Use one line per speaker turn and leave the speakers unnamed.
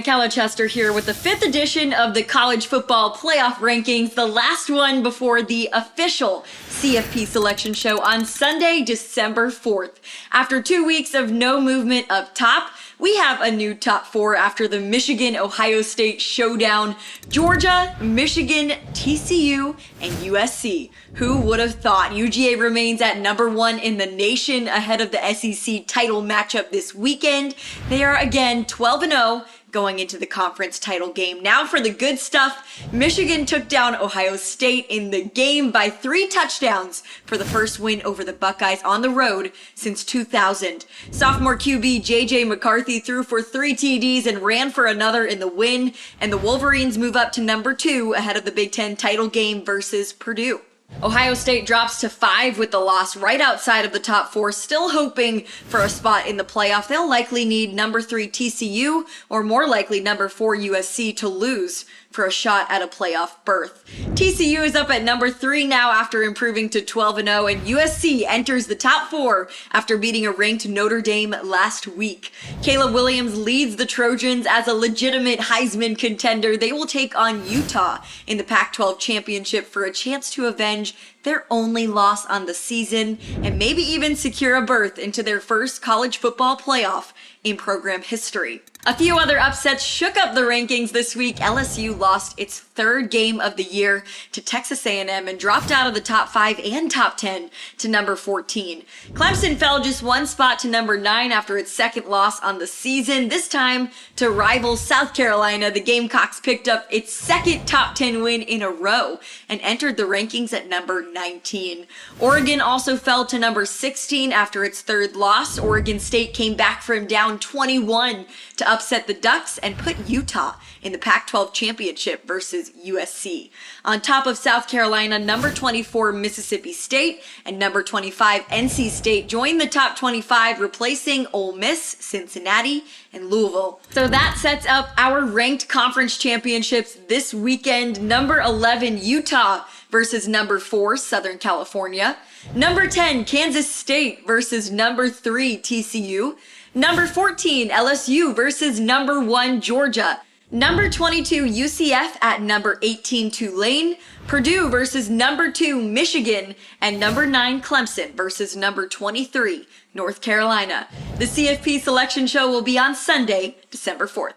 Michella Chester here with the 5th edition of the College Football Playoff Rankings, the last one before the official CFP selection show on Sunday, December 4th. After 2 weeks of no movement up top, we have a new top 4 after the Michigan-Ohio State showdown. Georgia, Michigan, TCU, and USC. Who would have thought? UGA remains at number 1 in the nation ahead of the SEC title matchup this weekend. They are again 12-0 going into the conference title game. Now for the good stuff. Michigan took down Ohio State in the game by 3 touchdowns for the first win over the Buckeyes on the road since 2000. Sophomore QB J.J. McCarthy threw for 3 TDs and ran for another in the win, and the Wolverines move up to number 2 ahead of the Big Ten title game versus Purdue. Ohio State drops to 5 with the loss, right outside of the top 4, still hoping for a spot in the playoff. They'll likely need number 3 TCU or more likely number 4 USC to lose for a shot at a playoff berth. TCU is up at number 3 now after improving to 12-0, and USC enters the top 4 after beating a ranked Notre Dame last week. Caleb Williams leads the Trojans as a legitimate Heisman contender. They will take on Utah in the Pac-12 championship for a chance to avenge their only loss on the season and maybe even secure a berth into their first college football playoff in program history. A few other upsets shook up the rankings this week. LSU lost its 3rd game of the year to Texas A&M and dropped out of the top 5 and top 10 to number 14. Clemson fell just 1 spot to number 9 after its 2nd loss on the season, this time to rival South Carolina. The Gamecocks picked up its 2nd top 10 win in a row and entered the rankings at number 19. Oregon also fell to number 16 after its 3rd loss. Oregon State came back from down 21 to upset the Ducks and put Utah in the Pac-12 championship versus USC. On top of South Carolina, number 24 Mississippi State and number 25 NC State joined the top 25, replacing Ole Miss, Cincinnati, and Louisville. So that sets up our ranked conference championships this weekend. Number 11 Utah versus number 4 Southern California. Number 10 Kansas State versus number 3 TCU. Number 14, LSU versus number 1, Georgia. Number 22, UCF at number 18, Tulane. Purdue versus number 2, Michigan. And number 9, Clemson versus number 23, North Carolina. The CFP selection show will be on Sunday, December 4th.